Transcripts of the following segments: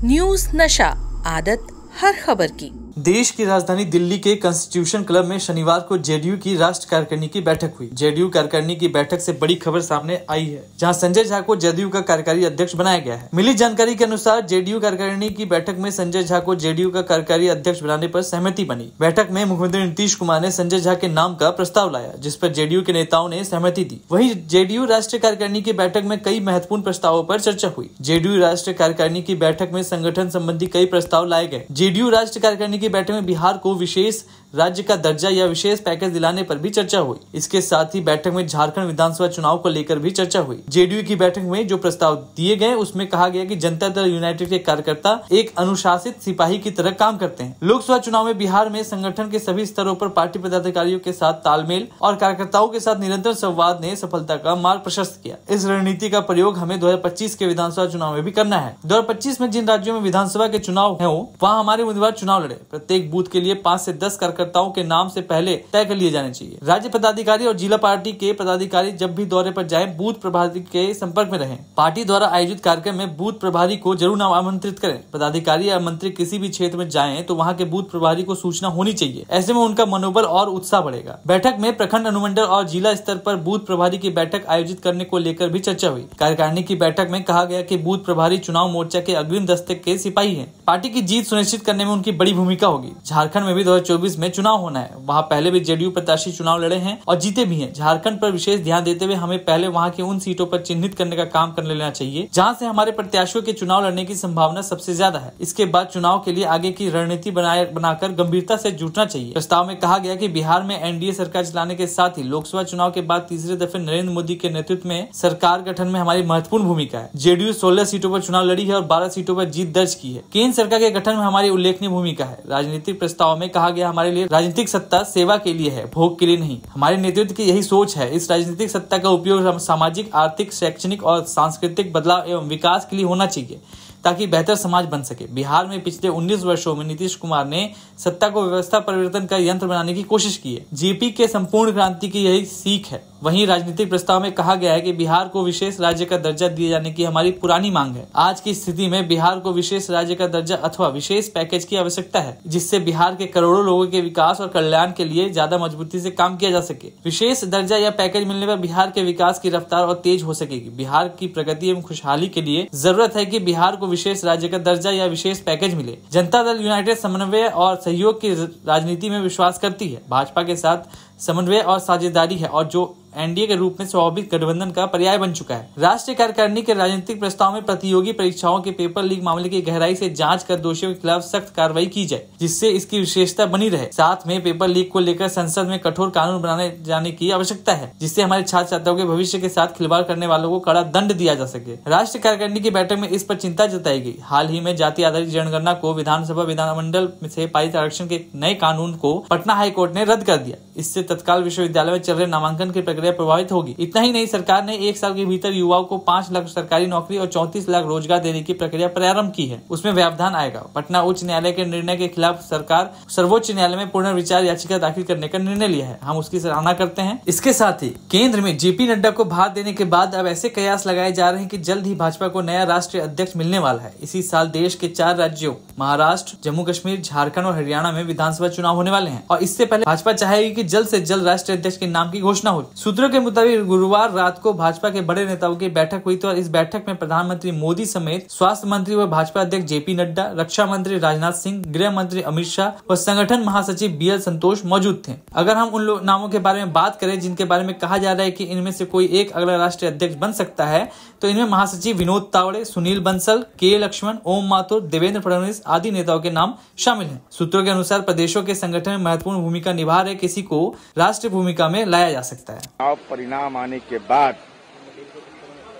News नशा, आदत हर खबर की। देश की राजधानी दिल्ली के कॉन्स्टिट्यूशन क्लब में शनिवार को जेडीयू की राष्ट्रीय कार्यकारिणी की बैठक हुई। जेडीयू कार्यकारिणी की बैठक से बड़ी खबर सामने आई है, जहां संजय झा को जेडीयू का कार्यकारी अध्यक्ष बनाया गया है। मिली जानकारी के अनुसार जेडीयू कार्यकारिणी की बैठक में संजय झा को जेडीयू का कार्यकारी अध्यक्ष बनाने पर सहमति बनी। बैठक में मुख्यमंत्री नीतीश कुमार ने संजय झा के नाम का प्रस्ताव लाया, जिस पर जेडीयू के नेताओं ने सहमति दी। वहीं जेडीयू राष्ट्रीय कार्यकारिणी की बैठक में कई महत्वपूर्ण प्रस्तावों पर चर्चा हुई। जेडीयू राष्ट्रीय कार्यकारिणी की बैठक में संगठन संबंधी कई प्रस्ताव लाए गए। जेडीयू राष्ट्रीय कार्यकारिणी की बैठक में बिहार को विशेष राज्य का दर्जा या विशेष पैकेज दिलाने पर भी चर्चा हुई। इसके साथ ही बैठक में झारखंड विधानसभा चुनाव को लेकर भी चर्चा हुई। जेडीयू की बैठक में जो प्रस्ताव दिए गए उसमें कहा गया कि जनता दल यूनाइटेड के कार्यकर्ता एक अनुशासित सिपाही की तरह काम करते हैं। लोकसभा चुनाव में बिहार में संगठन के सभी स्तरों पर पार्टी पदाधिकारियों के साथ तालमेल और कार्यकर्ताओं के साथ निरंतर संवाद ने सफलता का मार्ग प्रशस्त किया। इस रणनीति का प्रयोग हमें 2025 के विधानसभा चुनाव में भी करना है। 2025 में जिन राज्यों में विधानसभा के चुनाव हो वहाँ हमारे उम्मीदवार चुनाव लड़े। प्रत्येक बूथ के लिए 5 से 10 कार्यकर्ताओं के नाम से पहले तय कर लिए जाने चाहिए। राज्य पदाधिकारी और जिला पार्टी के पदाधिकारी जब भी दौरे पर जाएं, बूथ प्रभारी के संपर्क में रहें। पार्टी द्वारा आयोजित कार्यक्रम में बूथ प्रभारी को जरूर आमंत्रित करें। पदाधिकारी या मंत्री किसी भी क्षेत्र में जाएं तो वहां के बूथ प्रभारी को सूचना होनी चाहिए। ऐसे में उनका मनोबल और उत्साह बढ़ेगा। बैठक में प्रखंड, अनुमंडल और जिला स्तर पर बूथ प्रभारी की बैठक आयोजित करने को लेकर भी चर्चा हुई। कार्यकारिणी की बैठक में कहा गया कि बूथ प्रभारी चुनाव मोर्चा के अग्रिम दस्ते के सिपाही हैं। पार्टी की जीत सुनिश्चित करने में उनकी बड़ी भूमिका होगी। झारखंड में भी 2024 में चुनाव होना है। वहाँ पहले भी जेडीयू प्रत्याशी चुनाव लड़े हैं और जीते भी हैं। झारखंड पर विशेष ध्यान देते हुए हमें पहले वहाँ की उन सीटों पर चिन्हित करने का काम कर लेना चाहिए जहाँ से हमारे प्रत्याशियों के चुनाव लड़ने की संभावना सबसे ज्यादा है। इसके बाद चुनाव के लिए आगे की रणनीति बनाकर गंभीरता से जुटना चाहिए। प्रस्ताव में कहा गया कि बिहार में एनडीए सरकार चलाने के साथ ही लोकसभा चुनाव के बाद तीसरे दफे नरेंद्र मोदी के नेतृत्व में सरकार गठन में हमारी महत्वपूर्ण भूमिका है। जेडीयू 16 सीटों पर चुनाव लड़ी है और 12 सीटों पर जीत दर्ज की है। केंद्र सरकार के गठन में हमारी उल्लेखनीय भूमिका है। राजनीतिक प्रस्ताव में कहा गया हमारे लिए राजनीतिक सत्ता सेवा के लिए है, भोग के लिए नहीं। हमारे नेतृत्व की यही सोच है। इस राजनीतिक सत्ता का उपयोग सामाजिक, आर्थिक, शैक्षणिक और सांस्कृतिक बदलाव एवं विकास के लिए होना चाहिए ताकि बेहतर समाज बन सके। बिहार में पिछले 19 वर्षों में नीतीश कुमार ने सत्ता को व्यवस्था परिवर्तन का यंत्र बनाने की कोशिश की है। जेपी के संपूर्ण क्रांति की यही सीख है। वहीं राजनीतिक प्रस्ताव में कहा गया है कि बिहार को विशेष राज्य का दर्जा दिए जाने की हमारी पुरानी मांग है। आज की स्थिति में बिहार को विशेष राज्य का दर्जा अथवा विशेष पैकेज की आवश्यकता है, जिससे बिहार के करोड़ों लोगों के विकास और कल्याण के लिए ज्यादा मजबूती से काम किया जा सके। विशेष दर्जा या पैकेज मिलने पर बिहार के विकास की रफ्तार और तेज हो सकेगी। बिहार की प्रगति एवं खुशहाली के लिए जरूरत है कि बिहार को विशेष राज्य का दर्जा या विशेष पैकेज मिले। जनता दल यूनाइटेड समन्वय और सहयोग की राजनीति में विश्वास करती है। भाजपा के साथ समन्वय और साझेदारी है और जो एनडीए के रूप में स्वाभाविक गठबंधन का पर्याय बन चुका है। राष्ट्रीय कार्यकारिणी के राजनीतिक प्रस्ताव में प्रतियोगी परीक्षाओं के पेपर लीक मामले की गहराई से जांच कर दोषियों के खिलाफ सख्त कार्रवाई की जाए, जिससे इसकी विशेषता बनी रहे। साथ में पेपर लीक को लेकर संसद में कठोर कानून बनाने जाने की आवश्यकता है, जिससे हमारे छात्र छात्राओं के भविष्य के साथ खिलवाड़ करने वालों को कड़ा दंड दिया जा सके। राष्ट्रीय कार्यकारिणी की बैठक में इस पर चिंता जताई गई। हाल ही में जाति आधारित जनगणना को विधानसभा विधानमंडल से पारित आरक्षण के नए कानून को पटना हाईकोर्ट ने रद्द कर दिया। इससे तत्काल विश्वविद्यालय में चल रहे नामांकन की प्रक्रिया प्रभावित होगी। इतना ही नहीं, सरकार ने 1 साल के भीतर युवाओं को 5 लाख सरकारी नौकरी और 34 लाख रोजगार देने की प्रक्रिया प्रारंभ की है। उसमें व्यवधान आएगा। पटना उच्च न्यायालय के निर्णय के खिलाफ सरकार सर्वोच्च न्यायालय में पुनर्विचार याचिका दाखिल करने का निर्णय लिया है। हम उसकी सराहना करते हैं। इसके साथ ही केंद्र में जेपी नड्डा को भाग देने के बाद अब ऐसे कयास लगाए जा रहे हैं कि जल्द ही भाजपा को नया राष्ट्रीय अध्यक्ष मिलने वाला है। इसी साल देश के 4 राज्यों महाराष्ट्र, जम्मू कश्मीर, झारखंड और हरियाणा में विधानसभा चुनाव होने वाले हैं और इससे पहले भाजपा चाहेगी कि जल्द से जल्द राष्ट्रीय अध्यक्ष के नाम की घोषणा हो। सूत्रों के मुताबिक गुरुवार रात को भाजपा के बड़े नेताओं की बैठक हुई और इस बैठक में प्रधानमंत्री मोदी समेत स्वास्थ्य मंत्री व भाजपा अध्यक्ष जेपी नड्डा, रक्षा मंत्री राजनाथ सिंह, गृह मंत्री अमित शाह व संगठन महासचिव बीएल संतोष मौजूद थे। अगर हम उन नामों के बारे में बात करें जिनके बारे में कहा जा रहा है कि इनमें से कोई एक अगला राष्ट्रीय अध्यक्ष बन सकता है, तो इनमें महासचिव विनोद तावड़े, सुनील बंसल, के लक्ष्मण, ओम माथुर, देवेंद्र फडणवीस आदि नेताओं के नाम शामिल हैं। सूत्रों के अनुसार प्रदेशों के संगठन में महत्वपूर्ण भूमिका निभा रहे किसी को राष्ट्रीय भूमिका में लाया जा सकता है। चुनाव परिणाम आने के बाद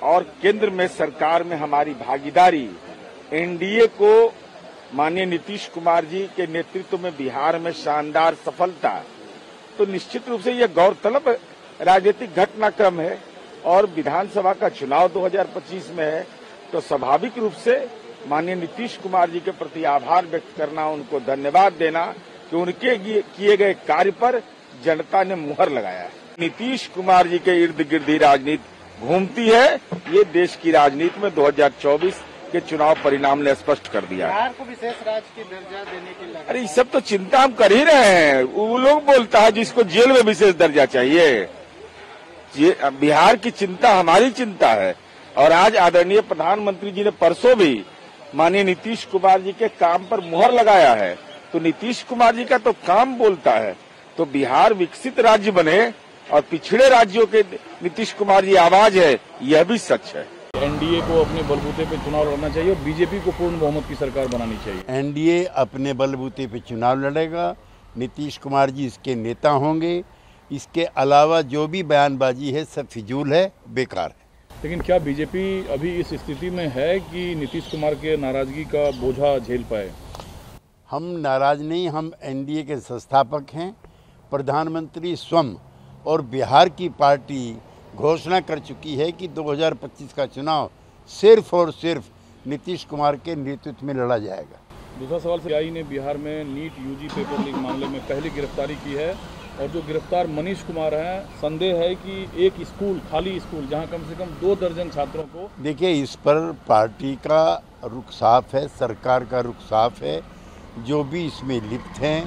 और केंद्र में सरकार में हमारी भागीदारी, एनडीए को माननीय नीतीश कुमार जी के नेतृत्व में बिहार में शानदार सफलता, तो निश्चित रूप से यह गौरतलब राजनीतिक घटनाक्रम है और विधानसभा का चुनाव 2025 में है, तो स्वाभाविक रूप से माननीय नीतीश कुमार जी के प्रति आभार व्यक्त करना, उनको धन्यवाद देना कि उनके किए गए कार्य पर जनता ने मुहर लगाया है। नीतीश कुमार जी के इर्द गिर्द ही राजनीति घूमती है। ये देश की राजनीति में 2024 के चुनाव परिणाम ने स्पष्ट कर दिया है। बिहार को विशेष राज्य की दर्जा देने की अरे ये सब तो चिंता हम कर ही रहे हैं। वो लोग बोलता है जिसको जेल में विशेष दर्जा चाहिए। बिहार की चिंता हमारी चिंता है। और आज आदरणीय प्रधानमंत्री जी ने परसों भी माननीय नीतीश कुमार जी के काम पर मुहर लगाया है। तो नीतीश कुमार जी का तो काम बोलता है। तो बिहार विकसित राज्य बने और पिछड़े राज्यों के नीतीश कुमार जी आवाज है, यह भी सच है। एनडीए को अपने बलबूते पे चुनाव लड़ना चाहिए और बीजेपी को पूर्ण बहुमत की सरकार बनानी चाहिए। एनडीए अपने बलबूते पे चुनाव लड़ेगा, नीतीश कुमार जी इसके नेता होंगे। इसके अलावा जो भी बयानबाजी है सब फिजूल है, बेकार है। लेकिन क्या बीजेपी अभी इस स्थिति में है कि नीतीश कुमार के नाराजगी का बोझा झेल पाए? हम नाराज नहीं, हम एनडीए के संस्थापक हैं। प्रधानमंत्री स्वयं और बिहार की पार्टी घोषणा कर चुकी है कि 2025 का चुनाव सिर्फ और सिर्फ नीतीश कुमार के नेतृत्व में लड़ा जाएगा। दूसरा सवाल, सीआई ने बिहार में नीट यूजी पेपर लीक मामले में पहली गिरफ्तारी की है और जो गिरफ्तार मनीष कुमार हैं, संदेह है कि एक स्कूल, खाली स्कूल जहां कम से कम 2 दर्जन छात्रों को। देखिए, इस पर पार्टी का रुख साफ है, सरकार का रुख साफ है। जो भी इसमें लिप्त हैं,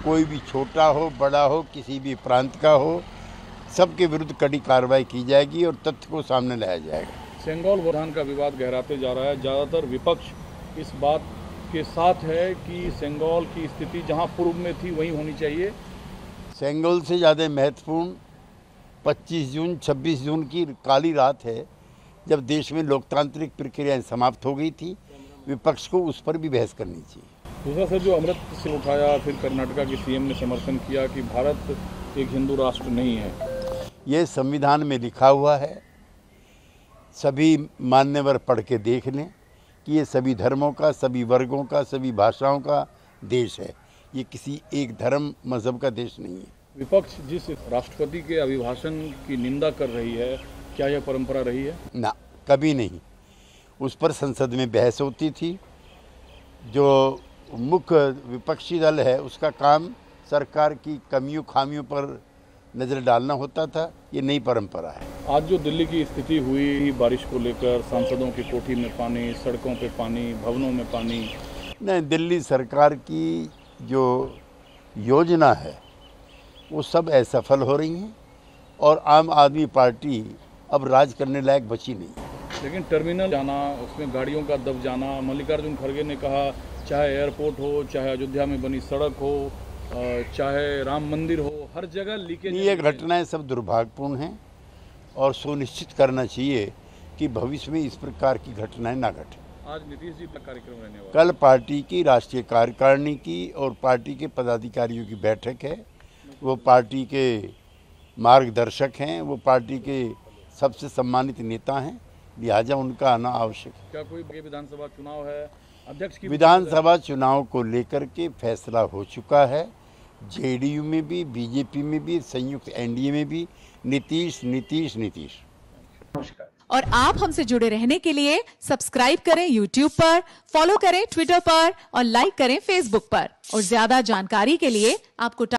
कोई भी छोटा हो बड़ा हो, किसी भी प्रांत का हो, सबके विरुद्ध कड़ी कार्रवाई की जाएगी और तथ्य को सामने लाया जाएगा। सेंगोल बोरहान का विवाद गहराते जा रहा है। ज़्यादातर विपक्ष इस बात के साथ है कि सेंगोल की स्थिति जहां पूर्व में थी वहीं होनी चाहिए। सेंगोल से ज़्यादा महत्वपूर्ण 25 जून 26 जून की काली रात है, जब देश में लोकतांत्रिक प्रक्रियाएं समाप्त हो गई थी। विपक्ष को उस पर भी बहस करनी चाहिए। दूसरा सर, जो अमृत से उठाया, फिर कर्नाटका के सीएम ने समर्थन किया कि भारत एक हिंदू राष्ट्र नहीं है। ये संविधान में लिखा हुआ है, सभी मान्यवर पढ़ के देख लें कि ये सभी धर्मों का, सभी वर्गों का, सभी भाषाओं का देश है। ये किसी एक धर्म मजहब का देश नहीं है। विपक्ष जिस राष्ट्रपति के अभिभाषण की निंदा कर रही है, क्या यह परंपरा रही है? ना, कभी नहीं। उस पर संसद में बहस होती थी। जो मुख्य विपक्षी दल है उसका काम सरकार की कमियों खामियों पर नज़र डालना होता था। ये नई परंपरा है। आज जो दिल्ली की स्थिति हुई बारिश को लेकर, सांसदों की कोठी में पानी, सड़कों पे पानी, भवनों में पानी। नहीं, दिल्ली सरकार की जो योजना है वो सब असफल हो रही हैं और आम आदमी पार्टी अब राज करने लायक बची नहीं। लेकिन टर्मिनल जाना, उसमें गाड़ियों का दब जाना, मल्लिकार्जुन खड़गे ने कहा चाहे एयरपोर्ट हो, चाहे अयोध्या में बनी सड़क हो, चाहे राम मंदिर हो, हर जगह लीकेज। ये घटनाएं सब दुर्भाग्यपूर्ण हैं और सुनिश्चित करना चाहिए कि भविष्य में इस प्रकार की घटनाएं ना घटें। आज नीतीश जी का कार्यक्रम रहने वाला। कल पार्टी की राष्ट्रीय कार्यकारिणी की और पार्टी के पदाधिकारियों की बैठक है। वो पार्टी के मार्गदर्शक हैं, वो पार्टी के सबसे सम्मानित नेता हैं, लिहाजा उनका आना आवश्यक है। क्या कोई विधानसभा चुनाव है? अध्यक्ष की विधानसभा चुनाव को लेकर के फैसला हो चुका है। जेडीयू में भी, बीजेपी में भी, संयुक्त एनडीए में भी नीतीश नीतीश नीतीश। नमस्कार। और आप हमसे जुड़े रहने के लिए सब्सक्राइब करें YouTube पर, फॉलो करें Twitter पर और लाइक करें Facebook पर। और ज्यादा जानकारी के लिए आपको